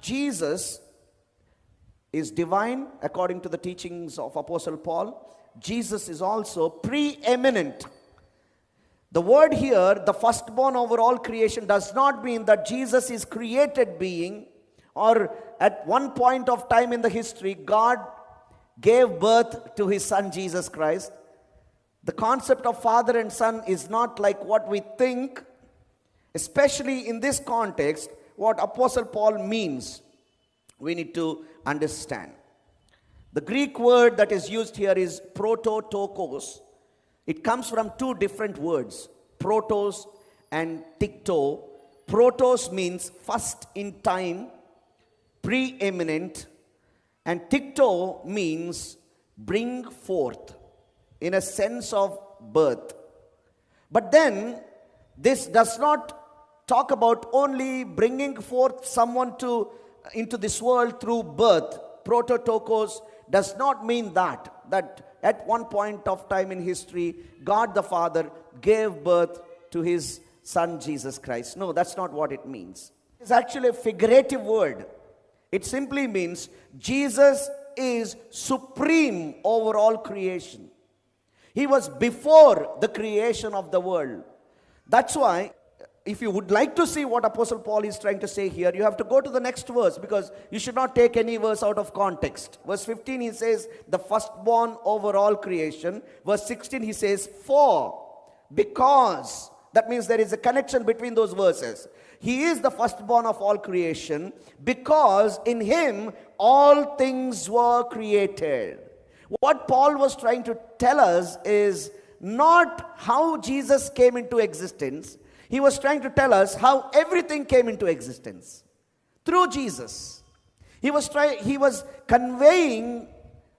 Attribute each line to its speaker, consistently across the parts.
Speaker 1: Jesus is divine according to the teachings of Apostle Paul. Jesus is also preeminent. The word here, the firstborn over all creation, does not mean that Jesus is created being, or at one point of time in the history, God gave birth to his son Jesus Christ. The concept of father and son is not like what we think, especially in this context, what Apostle Paul means. We need to understand. The Greek word that is used here is prototokos. It comes from two different words, protos and tikto. Protos means first in time, preeminent, and tikto means bring forth, in a sense of birth. But then, this does not talk about only bringing forth someone into this world through birth. Prototokos does not mean that at one point of time in history, God the Father gave birth to his son Jesus Christ. No, that's not what it means. It's actually a figurative word. It simply means Jesus is supreme over all creation. He was before the creation of the world. That's why, if you would like to see what Apostle Paul is trying to say here, you have to go to the next verse, because you should not take any verse out of context. Verse 15 he says, the firstborn over all creation. Verse 16 he says, for, because. That means there is a connection between those verses. He is the firstborn of all creation, because in him all things were created. What Paul was trying to tell us is not how Jesus came into existence. He was trying to tell us how everything came into existence through Jesus. He was conveying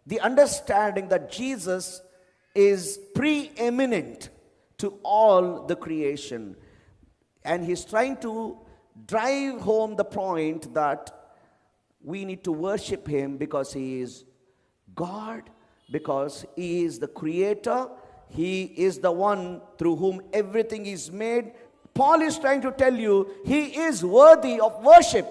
Speaker 1: the understanding that Jesus is preeminent to all the creation. And he's trying to drive home the point that we need to worship him because he is God, because he is the creator. He is the one through whom everything is made. Paul is trying to tell you he is worthy of worship.